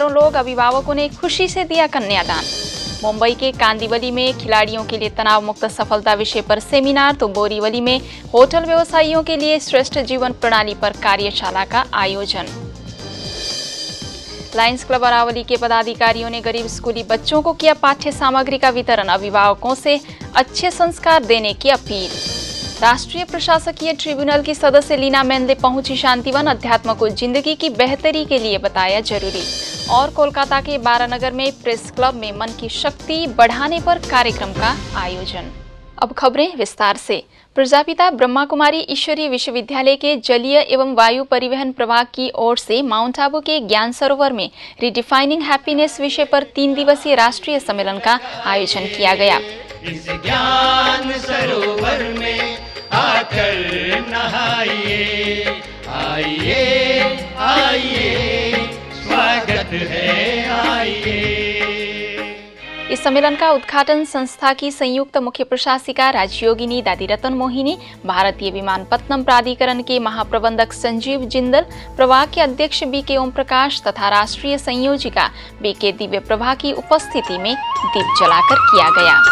हजारों लोग अभिभावकों ने खुशी से दिया कन्यादान। मुंबई के कांदिवली में खिलाड़ियों के लिए तनाव मुक्त सफलता विषय पर सेमिनार तो बोरीवली में होटल व्यवसायियों के लिए श्रेष्ठ जीवन प्रणाली पर कार्यशाला का आयोजन। लायंस क्लब अरावली के पदाधिकारियों ने गरीब स्कूली बच्चों को किया पाठ्य सामग्री का वितरण। अभिभावकों से अच्छे संस्कार देने की अपील। राष्ट्रीय प्रशासकीय ट्रिब्यूनल की सदस्य लीना मेंदे पहुंची शांतिवन। अध्यात्म को जिंदगी की बेहतरी के लिए बताया जरूरी। और कोलकाता के बारानगर में प्रेस क्लब में मन की शक्ति बढ़ाने पर कार्यक्रम का आयोजन। अब खबरें विस्तार से। प्रजापिता ब्रह्मा कुमारी ईश्वरीय विश्वविद्यालय के जलीय एवं वायु परिवहन प्रभाग की ओर से माउंट आबू के ज्ञान सरोवर में रिडिफाइनिंग हैप्पीनेस विषय पर 3 दिवसीय राष्ट्रीय सम्मेलन का आयोजन किया गया। इस ज्ञान सरोवर में आकर नहाइए, आइए आइए, स्वागत है आइए। इस सम्मेलन का उद्घाटन संस्था की संयुक्त मुख्य प्रशासिका राजयोगिनी दादीरतन मोहिनी, भारतीय विमानपत्तनम प्राधिकरण के महाप्रबंधक संजीव जिंदल, प्रभाग के अध्यक्ष बीके ओम प्रकाश तथा राष्ट्रीय संयोजिका बीके दिव्य प्रभा की उपस्थिति में दीप जलाकर किया गया।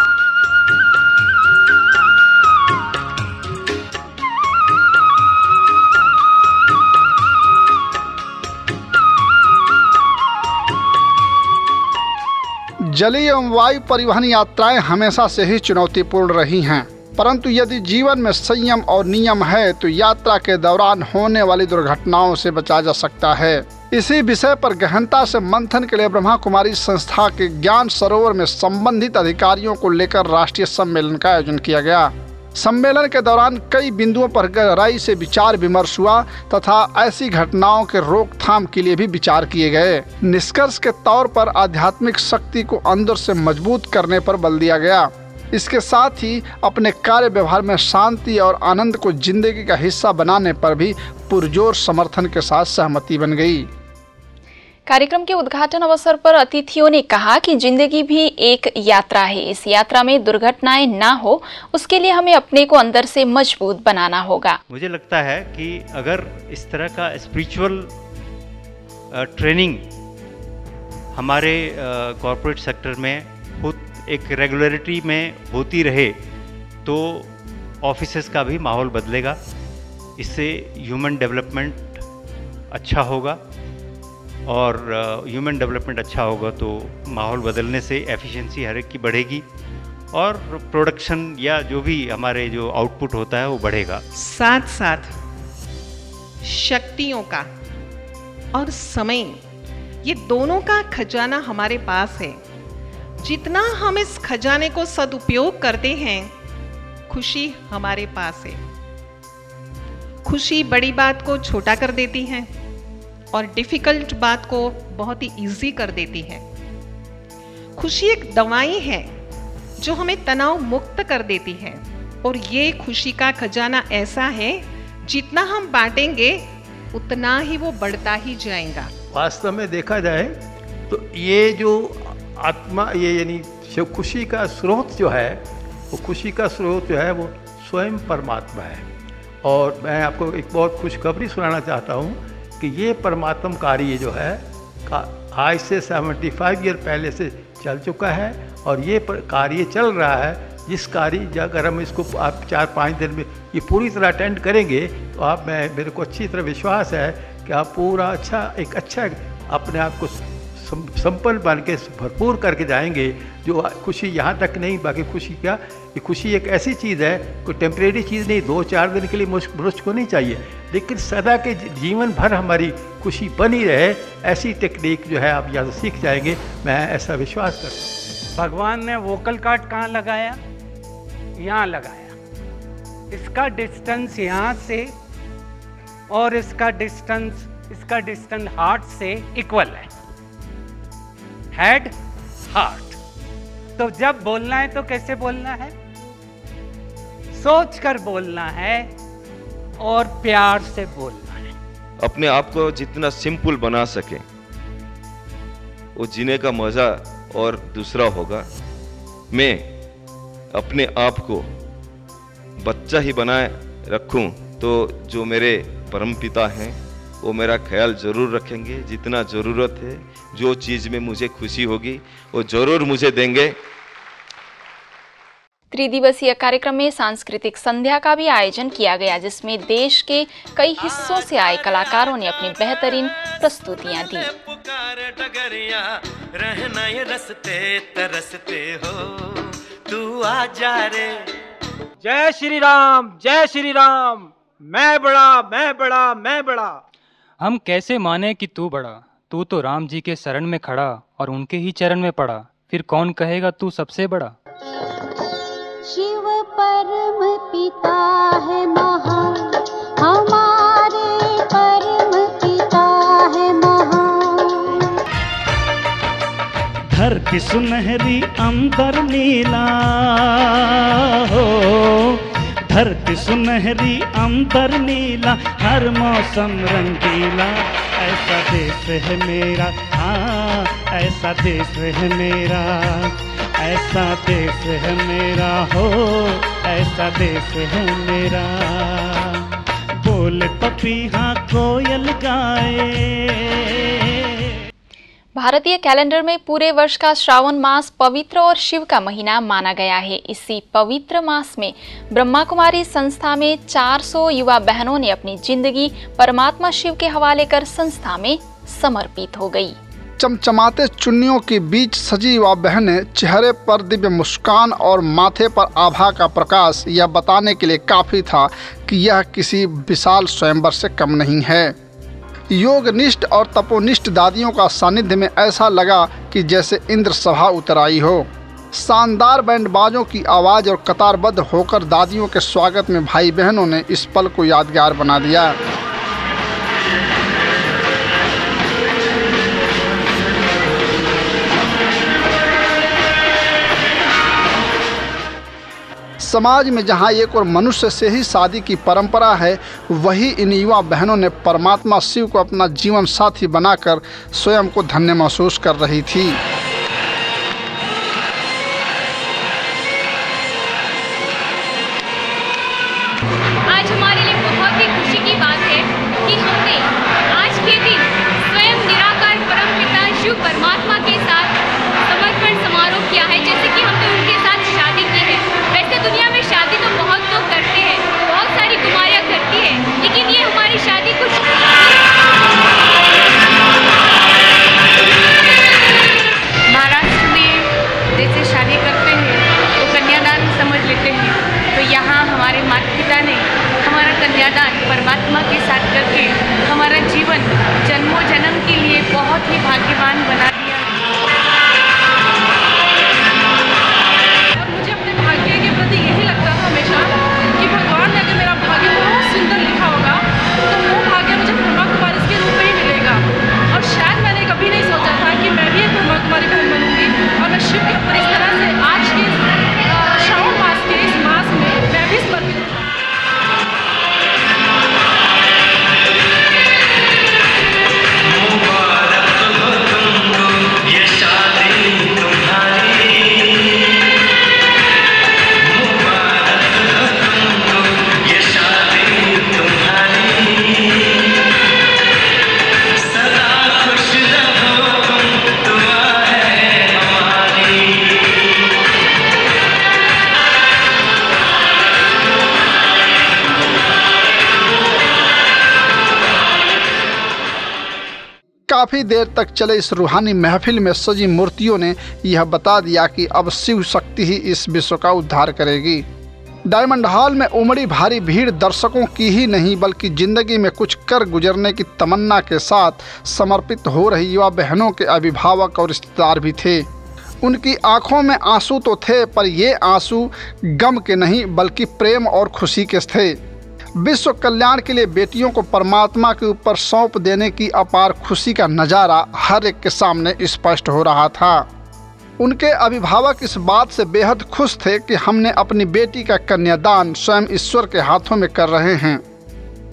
जलीय एवं वायु परिवहन यात्राएं हमेशा से ही चुनौतीपूर्ण रही हैं, परंतु यदि जीवन में संयम और नियम है तो यात्रा के दौरान होने वाली दुर्घटनाओं से बचा जा सकता है। इसी विषय पर गहनता से मंथन के लिए ब्रह्मा कुमारी संस्था के ज्ञान सरोवर में संबंधित अधिकारियों को लेकर राष्ट्रीय सम्मेलन का आयोजन किया गया। सम्मेलन के दौरान कई बिंदुओं पर गहराई से विचार विमर्श हुआ तथा ऐसी घटनाओं के रोकथाम के लिए भी विचार किए गए। निष्कर्ष के तौर पर आध्यात्मिक शक्ति को अंदर से मजबूत करने पर बल दिया गया। इसके साथ ही अपने कार्य व्यवहार में शांति और आनंद को जिंदगी का हिस्सा बनाने पर भी पुरजोर समर्थन के साथ सहमति बन गई। कार्यक्रम के उद्घाटन अवसर पर अतिथियों ने कहा कि जिंदगी भी एक यात्रा है। इस यात्रा में दुर्घटनाएं ना हो, उसके लिए हमें अपने को अंदर से मजबूत बनाना होगा। मुझे लगता है कि अगर इस तरह का स्पिरिचुअल ट्रेनिंग हमारे कॉर्पोरेट सेक्टर में एक रेगुलरिटी में होती रहे तो ऑफिसेस का भी माहौल बदलेगा। इससे ह्यूमन डेवलपमेंट अच्छा होगा और ह्यूमन डेवलपमेंट अच्छा होगा तो माहौल बदलने से एफिशिएंसी हर एक की बढ़ेगी और प्रोडक्शन या जो भी हमारे जो आउटपुट होता है वो बढ़ेगा। साथ साथ शक्तियों का और समय, ये दोनों का खजाना हमारे पास है। जितना हम इस खजाने को सदुपयोग करते हैं, खुशी हमारे पास है। खुशी बड़ी बात को छोटा कर देती है और डिफिकल्ट बात को बहुत ही इजी कर देती है। खुशी एक दवाई है जो हमें तनाव मुक्त कर देती है और ये खुशी का खजाना ऐसा है जितना हम बांटेंगे उतना ही वो बढ़ता ही जाएगा। वास्तव में देखा जाए तो ये जो आत्मा, ये यानी खुशी का स्रोत जो है, वो खुशी का स्रोत जो है वो स्वयं परमात्मा है। और मैं आपको एक बहुत खुशखबरी सुनाना चाहता हूँ कि ये परमात्म कार्य जो है आज से 75 ईयर पहले से चल चुका है और ये कार्य चल रहा है। जिस कार्य अगर हम इसको आप 4-5 दिन में ये पूरी तरह अटेंड करेंगे तो आप मेरे को अच्छी तरह विश्वास है कि आप पूरा एक अच्छा अपने आप को संपन्न बन के भरपूर करके जाएंगे। जो खुशी यहाँ तक नहीं, बाकी खुशी क्या, ये खुशी एक ऐसी चीज़ है, कोई टेम्परेरी चीज़ नहीं, 2-4 दिन के लिए मुझको नहीं चाहिए, लेकिन सदा के जीवन भर हमारी खुशी बनी रहे, ऐसी टेक्निक जो है आप यहाँ से सीख जाएंगे। मैं ऐसा विश्वास करता हूँ। भगवान ने वोकल कॉर्ड कहाँ लगाया? यहाँ लगाया। इसका डिस्टेंस यहाँ से और इसका डिस्टेंस हार्ट से इक्वल है, हेड हार्ट। तो जब बोलना है तो कैसे बोलना है? सोच कर बोलना है और प्यार से बोलना है। अपने आप को जितना सिंपल बना सके वो जीने का मजा और दूसरा होगा। मैं अपने आप को बच्चा ही बनाए रखूं तो जो मेरे परमपिता हैं वो मेरा ख्याल ज़रूर रखेंगे। जितना ज़रूरत है, जो चीज़ में मुझे खुशी होगी वो ज़रूर मुझे देंगे। त्रिदिवसीय कार्यक्रम में सांस्कृतिक संध्या का भी आयोजन किया गया, जिसमें देश के कई हिस्सों से आए कलाकारों ने अपनी बेहतरीन प्रस्तुतियां दी। रहना ये रस्ते तरसते हो, तू आ जा रे। जय श्री राम, जय श्री राम। मैं बड़ा, मैं बड़ा, मैं बड़ा। हम कैसे माने कि तू बड़ा? तू तो राम जी के शरण में खड़ा और उनके ही चरण में पड़ा, फिर कौन कहेगा तू सबसे बड़ा? शिव परम पिता है महान, हमारे परम पिता है महान। धरती सुनहरी अंबर नीला हो, धरती सुनहरी अंबर नीला, हर मौसम रंगीला। ऐसा देश है मेरा, हाँ ऐसा देश है मेरा, ऐसा देश है मेरा हो, ऐसा देश है मेरा। बोले पपीहा कोयल गाए। भारतीय कैलेंडर में पूरे वर्ष का श्रावण मास पवित्र और शिव का महीना माना गया है। इसी पवित्र मास में ब्रह्मा कुमारी संस्था में 400 युवा बहनों ने अपनी जिंदगी परमात्मा शिव के हवाले कर संस्था में समर्पित हो गई। चमचमाते चुन्नियों के बीच सजी युवा बहनें, चेहरे पर दिव्य मुस्कान और माथे पर आभा का प्रकाश यह बताने के लिए काफी था कि यह किसी विशाल स्वयंवर से कम नहीं है। योगनिष्ठ और तपोनिष्ठ दादियों का सानिध्य में ऐसा लगा कि जैसे इंद्र सभा उतर आई हो। शानदार बैंड बाजों की आवाज़ और कतारबद्ध होकर दादियों के स्वागत में भाई बहनों ने इस पल को यादगार बना दिया। समाज में जहां एक और मनुष्य से ही शादी की परंपरा है, वही इन युवा बहनों ने परमात्मा शिव को अपना जीवन साथी बनाकर स्वयं को धन्य महसूस कर रही थी। आज हमारे लिए बहुत ही खुशी की बात है कि हमने आज के दिन स्वयं निराकार परमपिता शिव परमात्मा के साथ समर्पण समारोह किया है। जैसे कि हमने उनके साथ शादी की है। वैसे दुनिया में शादी तो बहुत लोग करते हैं, बहुत सारी कुमारियाँ करती है, लेकिन ये हमारी शादी कुछ महाराष्ट्र में जैसे शादी करते हैं तो कन्यादान समझ लेते हैं, तो यहाँ हमारे माता पिता ने हमारा कन्यादान परमात्मा के साथ करके हमारा जीवन जन्मों जन्म के लिए बहुत ही भाग्यवान बना दिया। और मुझे अपने भाग्य के प्रति यही लगता था हमेशा कि भगवान ने अगर मेरा भाग्य बहुत सुंदर लिखा होगा तो वो भाग्य मुझे ब्रह्मा कुमारी के रूप में ही मिलेगा। और शायद मैंने कभी नहीं सोचा था कि मैं भी एक ब्रह्मा कुमारी बहन बनूंगी और मैं शिव के ऊपर इस तरह से आज के श्रावण मास के इस मास में मैं भी समर्पित हूँ। काफ़ी देर तक चले इस रूहानी महफिल में सजी मूर्तियों ने यह बता दिया कि अब शिव शक्ति ही इस विश्व का उद्धार करेगी। डायमंड हॉल में उमड़ी भारी भीड़ दर्शकों की ही नहीं बल्कि जिंदगी में कुछ कर गुजरने की तमन्ना के साथ समर्पित हो रही युवा बहनों के अभिभावक और रिश्तेदार भी थे। उनकी आंखों में आंसू तो थे, पर ये आंसू गम के नहीं बल्कि प्रेम और खुशी के थे। विश्व कल्याण के लिए बेटियों को परमात्मा के ऊपर सौंप देने की अपार खुशी का नज़ारा हर एक के सामने स्पष्ट हो रहा था। उनके अभिभावक इस बात से बेहद खुश थे कि हमने अपनी बेटी का कन्यादान स्वयं ईश्वर के हाथों में कर रहे हैं।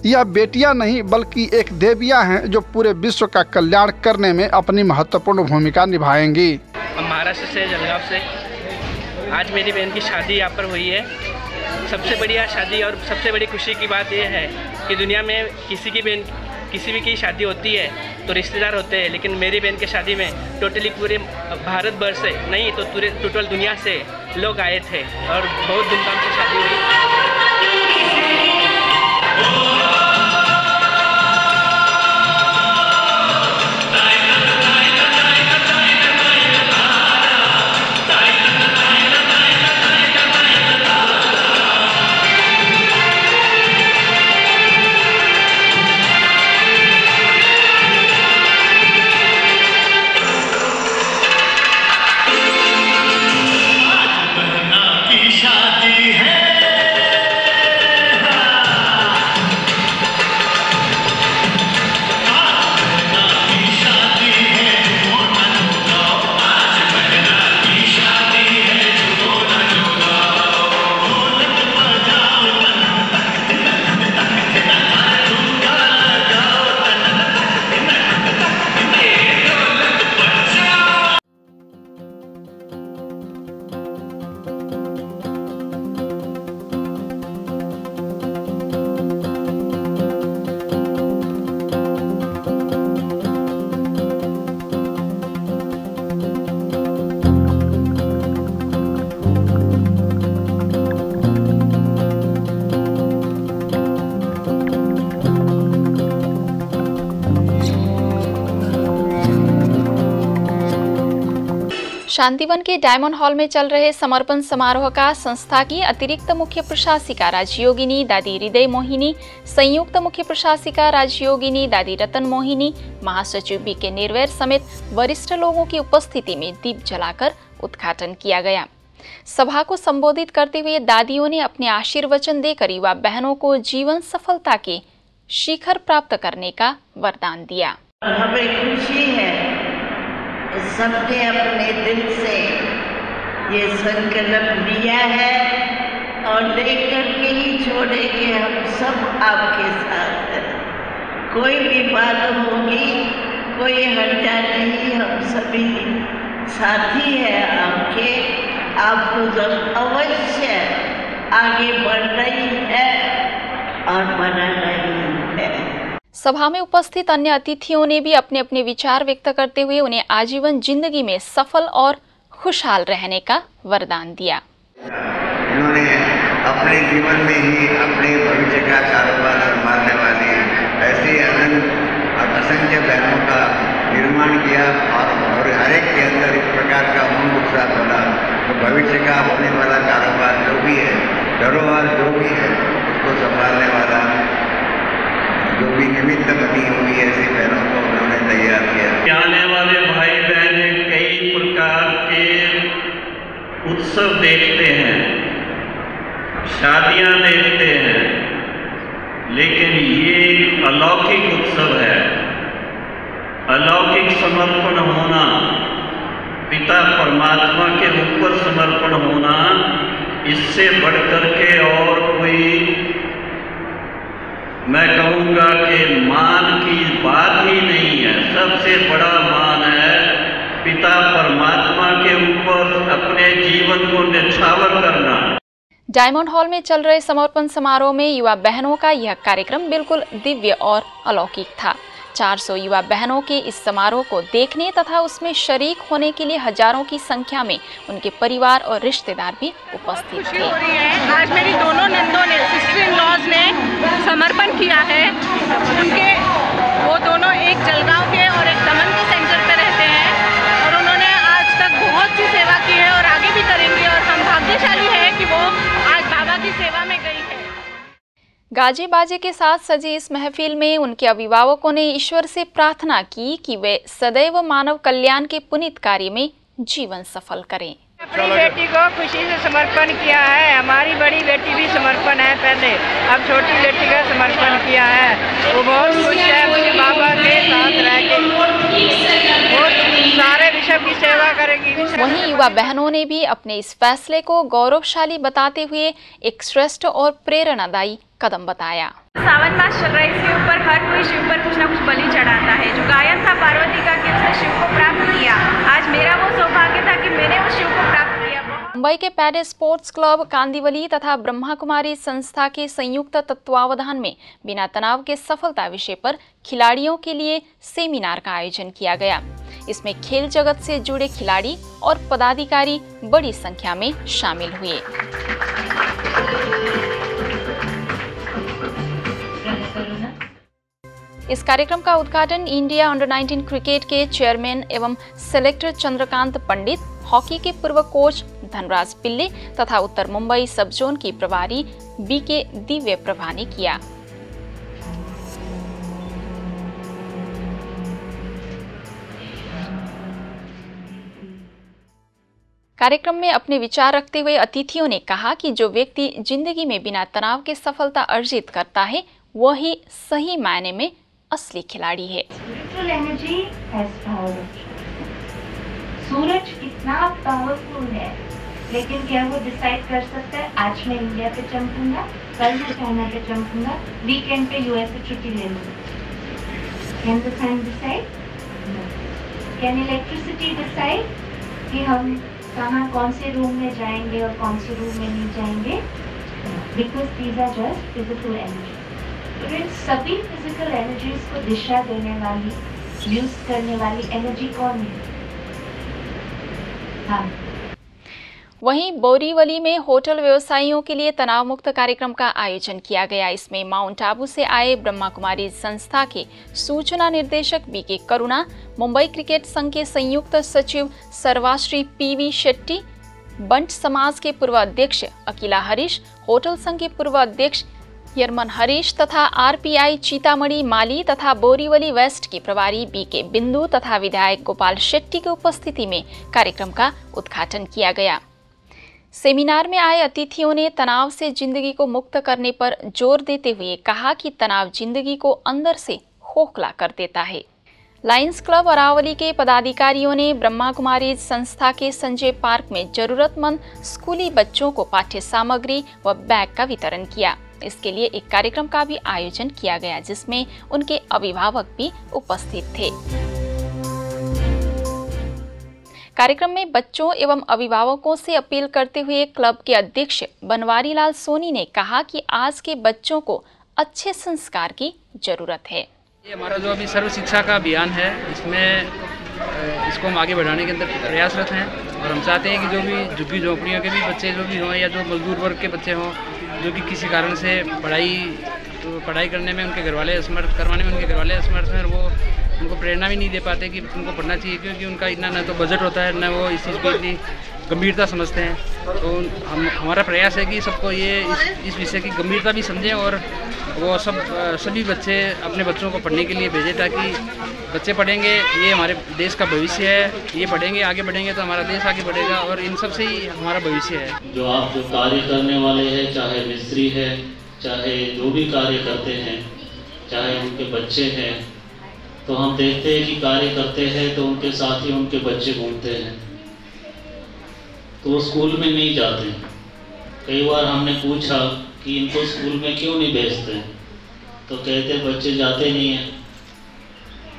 यह बेटियां नहीं बल्कि एक देवियां हैं जो पूरे विश्व का कल्याण करने में अपनी महत्वपूर्ण भूमिका निभाएंगी। महाराष्ट्र से, जलगांव से आज मेरी बहन की शादी यहाँ पर हुई है। सबसे बढ़िया शादी और सबसे बड़ी खुशी की बात यह है कि दुनिया में किसी की बहन किसी भी की शादी होती है तो रिश्तेदार होते हैं, लेकिन मेरी बहन की शादी में टोटली पूरे भारत भर से नहीं तो टोटल दुनिया से लोग आए थे और बहुत धूमधाम से शादी हुई। शांतिवन के डायमंड हॉल में चल रहे समर्पण समारोह का संस्था की अतिरिक्त मुख्य प्रशासिका राजयोगिनी दादी हृदय मोहिनी, संयुक्त मुख्य प्रशासिका राजयोगिनी दादी रतन मोहिनी, महासचिव बी.के. निर्वैर समेत वरिष्ठ लोगों की उपस्थिति में दीप जलाकर उद्घाटन किया गया। सभा को संबोधित करते हुए दादियों ने अपने आशीर्वचन देकर युवा बहनों को जीवन सफलता के शिखर प्राप्त करने का वरदान दिया। हमें खुशी है सबने अपने दिल से ये संकल्प लिया है और लेकर के ही छोड़ेंगे। हम सब आपके साथ हैं, कोई भी बात होगी कोई हर्जा नहीं, हम सभी साथी हैं आपके। आपको जब अवश्य आगे बढ़ रही है और बढ़ा रही है। सभा में उपस्थित अन्य अतिथियों ने भी अपने अपने विचार व्यक्त करते हुए उन्हें आजीवन जिंदगी में सफल और खुशहाल रहने का वरदान दिया। इन्होंने अपने जीवन में ही अपने भविष्य का कारोबार संभालने वाली ऐसी अनंत असंख्य बहनों का निर्माण किया और हर एक के अंदर इस प्रकार का उमंग उत्साह बना तो भविष्य का होने वाला कारोबार जो भी है, धरोहर जो भी है, उसको संभालने वाला जो भी निमित्त बनी हुई ऐसी बहनों को उन्होंने तैयार किया। आने वाले भाई बहन कई प्रकार के उत्सव देखते हैं, शादियां देखते हैं, लेकिन ये एक अलौकिक उत्सव है। अलौकिक समर्पण होना, पिता परमात्मा के ऊपर समर्पण होना, इससे बढ़कर के और कोई मैं कहूँगा कि मान की बात ही नहीं है। सबसे बड़ा मान है पिता परमात्मा के ऊपर अपने जीवन को न्यौछावर करना। डायमंड हॉल में चल रहे समर्पण समारोह में युवा बहनों का यह कार्यक्रम बिल्कुल दिव्य और अलौकिक था। 400 युवा बहनों के इस समारोह को देखने तथा उसमें शरीक होने के लिए हजारों की संख्या में उनके परिवार और रिश्तेदार भी उपस्थित थे। आज मेरी दोनों नंदों ने, सिस्टर इन लॉज ने समर्पण किया है। उनके वो दोनों एक जलगांव के और एक दमन के सेंटर पे रहते हैं और उन्होंने आज तक बहुत सी सेवा की है और आगे भी करेंगे और हम भाग्यशाली है कि वो आज बाबा की सेवा में गई है। गाजे बाजे के साथ सजी इस महफिल में उनके अभिभावकों ने ईश्वर से प्रार्थना की कि वे सदैव मानव कल्याण के पुनीत कार्य में जीवन सफल करें। अपनी बेटी को खुशी से समर्पण किया है। हमारी बड़ी बेटी भी समर्पण है पहले, अब छोटी बेटी का समर्पण किया है। वो बहुत खुश है, मुझे बाबा के साथ रह के सारे विषय की सेवा करेगी। वहीं युवा बहनों ने भी अपने इस फैसले को गौरवशाली बताते हुए एक श्रेष्ठ और प्रेरणादायी कदम बताया। सावन मास चल रहा है, इसके ऊपर हर कोई शिव पर कुछ न कुछ बलि चढ़ाता है। जो गायन था पार्वती का कि उसने शिव को प्राप्त किया, आज मेरा वो सौभाग्य था कि मैंने उस शिव को प्राप्त किया। मुंबई के पैडे स्पोर्ट्स क्लब कांदिवली तथा ब्रह्मा कुमारी संस्था के संयुक्त तत्वावधान में बिना तनाव के सफलता विषय पर खिलाड़ियों के लिए सेमिनार का आयोजन किया गया। इसमें खेल जगत से जुड़े खिलाड़ी और पदाधिकारी बड़ी संख्या में शामिल हुए। इस कार्यक्रम का उद्घाटन इंडिया अंडर 19 क्रिकेट के चेयरमैन एवं सेलेक्टर चंद्रकांत पंडित, हॉकी के पूर्व कोच धनराज पिल्ले तथा उत्तर मुंबई सब जोन की प्रभारी बीके दिव्य प्रभा ने किया। कार्यक्रम में अपने विचार रखते हुए अतिथियों ने कहा कि जो व्यक्ति जिंदगी में बिना तनाव के सफलता अर्जित करता है वही सही मायने में असली खिलाड़ी है। सूरज कितना पावरफुल है, लेकिन क्या वो डिसाइड कर सकता है आज मैं इंडिया पे चमकूंगा, कल मैं चाइना पे चमकूंगा, वीकेंड पे यूएस से छुट्टी ले लूंगा? Can the sun decide? Can electricity decide कि हम कहाँ कौन से रूम में जाएंगे और कौन से रूम में नहीं जाएंगे? Because these are just physical energy. तो इन सभी फिजिकल एनर्जीज को दिशा देने वाली, यूज करने वाली एनर्जी कौन है? हाँ। वहीं बोरीवली में होटल व्यवसायियों के लिए तनाव मुक्त कार्यक्रम का आयोजन किया गया। इसमें माउंट आबू से आए ब्रह्मा कुमारी संस्था के सूचना निर्देशक बीके करुणा, मुंबई क्रिकेट संघ के संयुक्त सचिव सर्वाश्री पीवी शेट्टी, बंट समाज के पूर्व अध्यक्ष अकीला हरीश, होटल संघ के पूर्व अध्यक्ष यरमन हरीश तथा आरपीआई चीतामढ़ी माली तथा बोरीवली वेस्ट की प्रभारी बीके बिंदु तथा विधायक गोपाल शेट्टी की उपस्थिति में कार्यक्रम का उद्घाटन किया गया। सेमिनार में आए अतिथियों ने तनाव से जिंदगी को मुक्त करने पर जोर देते हुए कहा कि तनाव जिंदगी को अंदर से खोखला कर देता है। लायंस क्लब अरावली के पदाधिकारियों ने ब्रह्मा कुमारी संस्था के संजय पार्क में जरूरतमंद स्कूली बच्चों को पाठ्य सामग्री व बैग का वितरण किया। इसके लिए एक कार्यक्रम का भी आयोजन किया गया जिसमें उनके अभिभावक भी उपस्थित थे। कार्यक्रम में बच्चों एवं अभिभावकों से अपील करते हुए क्लब के अध्यक्ष बनवारी लाल सोनी ने कहा कि आज के बच्चों को अच्छे संस्कार की जरूरत है। ये हमारा जो अभी सर्व शिक्षा का अभियान है, इसमें इसको हम आगे बढ़ाने के अंदर प्रयासरत हैं और हम चाहते हैं कि जो भी झुग्गी झोंपड़ियों के भी बच्चे जो भी हों या जो मजदूर वर्ग के बच्चे हों, जो कि किसी कारण से पढ़ाई करने में उनके घरवाले असमर्थ, करवाने में उनके घरवाले असमर्थ हैं और वो उनको प्रेरणा भी नहीं दे पाते कि उनको पढ़ना चाहिए, क्योंकि उनका इतना न तो बजट होता है न वो इस चीज़ को इतनी गंभीरता समझते हैं। तो हमारा प्रयास है कि सबको ये इस विषय की गंभीरता भी समझें और वो सभी बच्चे अपने बच्चों को पढ़ने के लिए भेजें, ताकि बच्चे पढ़ेंगे, ये हमारे देश का भविष्य है, ये पढ़ेंगे आगे बढ़ेंगे तो हमारा देश आगे बढ़ेगा और इन सब से ही हमारा भविष्य है। जो आप जो कार्य करने वाले हैं, चाहे मिस्त्री है, चाहे जो भी कार्य करते हैं, चाहे उनके बच्चे हैं, तो हम देखते हैं कि कार्य करते हैं तो उनके साथ ही उनके बच्चे घूमते हैं, तो वो स्कूल में नहीं जाते। कई बार हमने पूछा कि इनको स्कूल में क्यों नहीं भेजते, तो कहते बच्चे जाते नहीं हैं।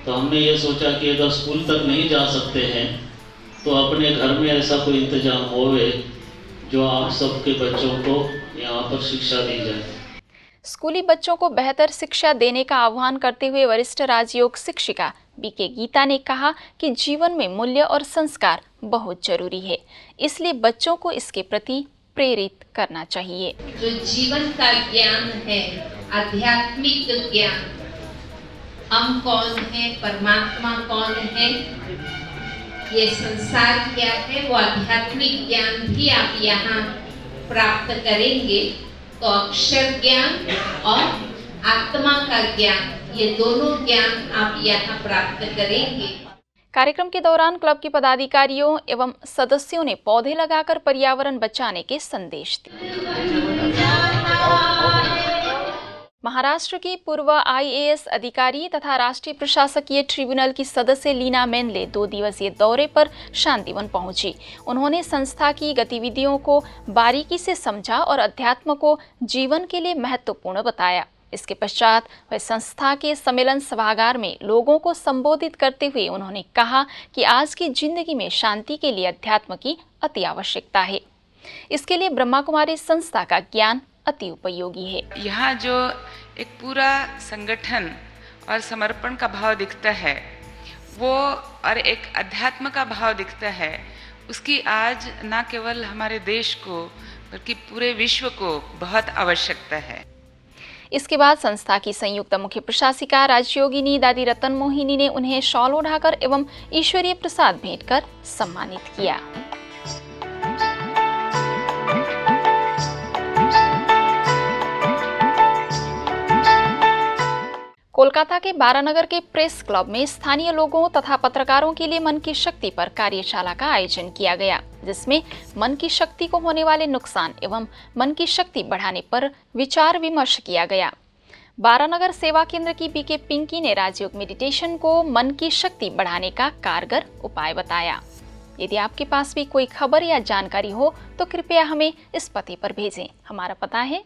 तो हमने ये सोचा कि अगर स्कूल तक नहीं जा सकते हैं तो अपने घर में ऐसा कोई इंतजाम होवे जो आप सबके बच्चों को यहाँ पर शिक्षा दी जाए। स्कूली बच्चों को बेहतर शिक्षा देने का आह्वान करते हुए वरिष्ठ राजयोग शिक्षिका बीके गीता ने कहा कि जीवन में मूल्य और संस्कार बहुत जरूरी है, इसलिए बच्चों को इसके प्रति प्रेरित करना चाहिए। जो जीवन का ज्ञान है, आध्यात्मिक ज्ञान, हम कौन है, परमात्मा कौन है, ये संसार क्या है, वो आध्यात्मिक ज्ञान भी आप यहाँ प्राप्त करेंगे तो अक्षर ज्ञान और आत्मा का ज्ञान, ये दोनों ज्ञान आप यहाँ प्राप्त करेंगे। कार्यक्रम के दौरान क्लब के पदाधिकारियों एवं सदस्यों ने पौधे लगाकर पर्यावरण बचाने के संदेश दिए। महाराष्ट्र की पूर्व आईएएस अधिकारी तथा राष्ट्रीय प्रशासकीय ट्रिब्यूनल की सदस्य लीना मेंदले 2 दिवसीय दौरे पर शांतिवन पहुंची। उन्होंने संस्था की गतिविधियों को बारीकी से समझा और अध्यात्म को जीवन के लिए महत्वपूर्ण बताया। इसके पश्चात वह संस्था के सम्मेलन सभागार में लोगों को संबोधित करते हुए उन्होंने कहा कि आज की जिंदगी में शांति के लिए अध्यात्म की अति आवश्यकता है। इसके लिए ब्रह्मा कुमारी संस्था का ज्ञान अति उपयोगी है। यहाँ जो एक पूरा संगठन और समर्पण का भाव दिखता है वो, और एक अध्यात्म का भाव दिखता है, उसकी आज न केवल हमारे देश को बल्कि पूरे विश्व को बहुत आवश्यकता है। इसके बाद संस्था की संयुक्त मुख्य प्रशासिका राजयोगिनी दादी रतन मोहिनी ने उन्हें शॉल ओढ़ाकर एवं ईश्वरीय प्रसाद भेंट कर सम्मानित किया। कोलकाता के बारानगर के प्रेस क्लब में स्थानीय लोगों तथा पत्रकारों के लिए मन की शक्ति पर कार्यशाला का आयोजन किया गया, जिसमें मन की शक्ति को होने वाले नुकसान एवं मन की शक्ति बढ़ाने पर विचार विमर्श किया गया। बारानगर सेवा केंद्र की बीके पिंकी ने राजयोग मेडिटेशन को मन की शक्ति बढ़ाने का कारगर उपाय बताया। यदि आपके पास भी कोई खबर या जानकारी हो तो कृपया हमें इस पते पर भेजें। हमारा पता है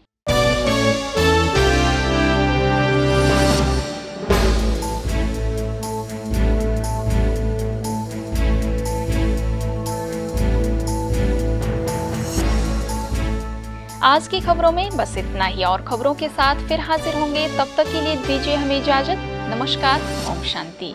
आज की खबरों में बस इतना ही, और खबरों के साथ फिर हाजिर होंगे। तब तक के लिए दीजिए हमें इजाजत। नमस्कार, ओम शांति।